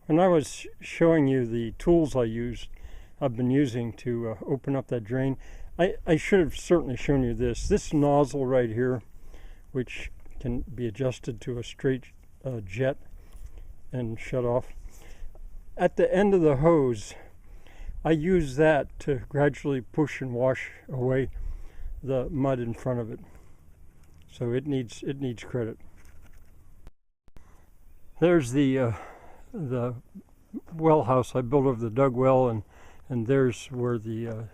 When I was showing you the tools I've been using to open up that drain, I should have certainly shown you this. This nozzle right here, which can be adjusted to a straight jet and shut off. At the end of the hose, I use that to gradually push and wash away the mud in front of it. So it needs credit. There's the well house I built over the dug well, and there's where the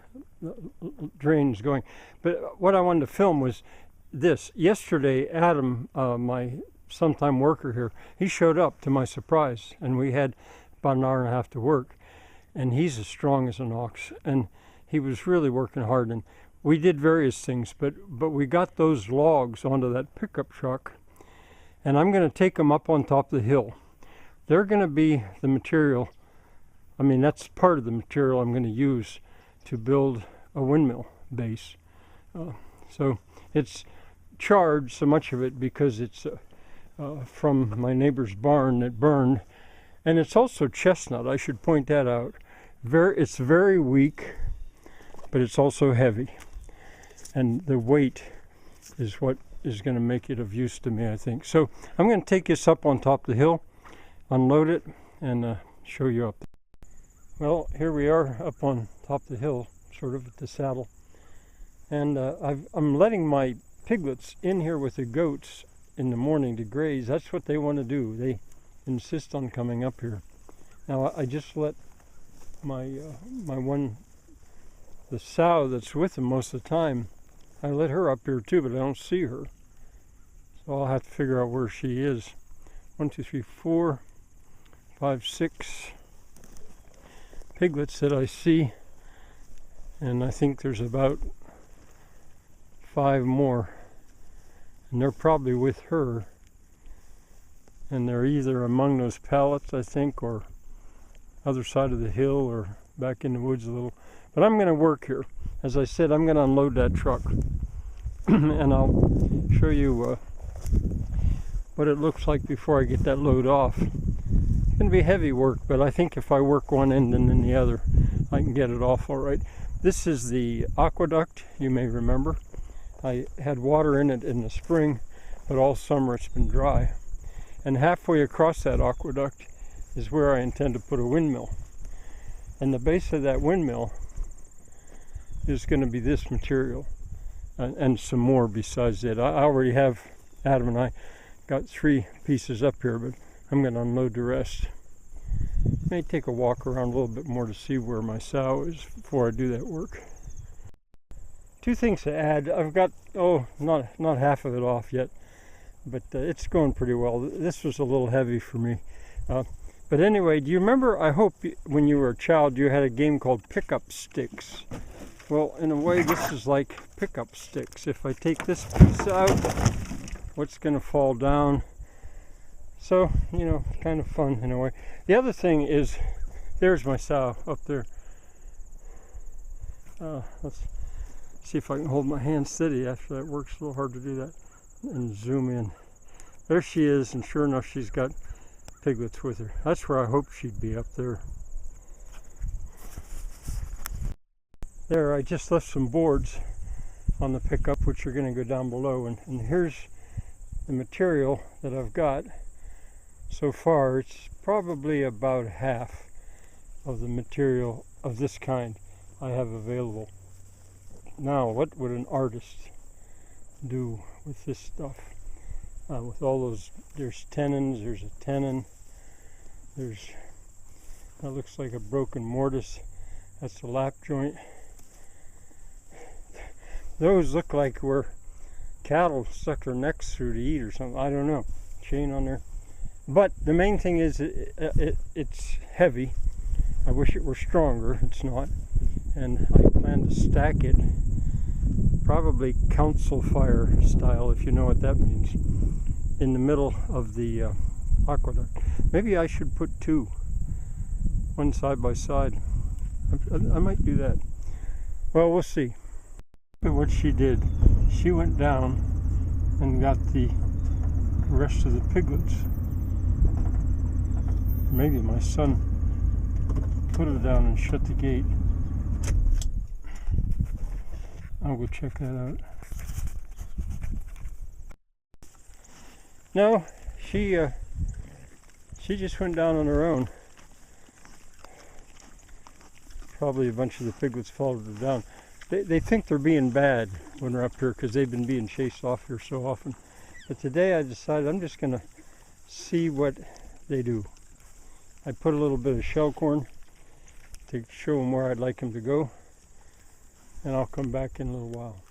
drain's going. But what I wanted to film was this. Yesterday, Adam, my sometime worker here, he showed up to my surprise, and we had about an hour and a half to work. And he's as strong as an ox, and he was really working hard. And we did various things, but we got those logs onto that pickup truck, and I'm going to take them up on top of the hill. They're going to be the material. I mean, that's part of the material I'm going to use to build a windmill base. So it's charred, so much of it, because it's from my neighbor's barn that burned. And it's also chestnut, I should point that out. It's very weak, but it's also heavy. And the weight is what is going to make it of use to me, I think. So I'm going to take this up on top of the hill, unload it, and show you up there. Well, here we are up on top of the hill, sort of at the saddle. And I'm letting my piglets in here with the goats in the morning to graze. That's what they want to do. They insist on coming up here. Now I just let my the sow that's with them most of the time, I let her up here too, but I don't see her. So I'll have to figure out where she is. 1, 2, 3, 4, 5, 6 piglets that I see, and I think there's about 5 more, and they're probably with her. And they're either among those pallets, I think, or other side of the hill, or back in the woods a little. But I'm going to work here. As I said, I'm going to unload that truck. And I'll show you what it looks like before I get that load off. It's going to be heavy work, but I think if I work one end and then the other, I can get it off all right. This is the aqueduct, you may remember. I had water in it in the spring, but all summer it's been dry. And halfway across that aqueduct is where I intend to put a windmill. And the base of that windmill is going to be this material, and some more besides it. I already have, Adam and I got 3 pieces up here, but I'm going to unload the rest. May take a walk around a little bit more to see where my sow is before I do that work. 2 things to add. I've got, not half of it off yet, but it's going pretty well. This was a little heavy for me. But anyway, do you remember, I hope when you were a child, you had a game called Pickup Sticks? Well, in a way, this is like pickup sticks. If I take this piece out, what's going to fall down? So, you know, kind of fun in a way. The other thing is, there's my sow up there. Let's see if I can hold my hand steady after that. Works a little hard to do that. And zoom in. There she is, and sure enough, she's got piglets with her. That's where I hoped she'd be, up there. There, I just left some boards on the pickup, which are going to go down below, and here's the material that I've got so far. It's probably about half of the material of this kind I have available. Now, what would an artist do with this stuff? With all those, there's tenons, there's a tenon, there's, that looks like a broken mortise, that's a lap joint. Those look like where cattle stuck their necks through to eat or something, I don't know, chain on there. But the main thing is it's heavy. I wish it were stronger, it's not. And I plan to stack it, probably council fire style, if you know what that means, in the middle of the aqueduct. Maybe I should put 2, one side by side. I might do that. Well, we'll see. Look at what she did. She went down and got the rest of the piglets. Maybe my son put her down and shut the gate. I'll go check that out. No, she just went down on her own. Probably a bunch of the piglets followed her down. They think they're being bad when they're up here because they've been being chased off here so often. But today I decided I'm just going to see what they do. I put a little bit of shell corn to show them where I'd like them to go. And I'll come back in a little while.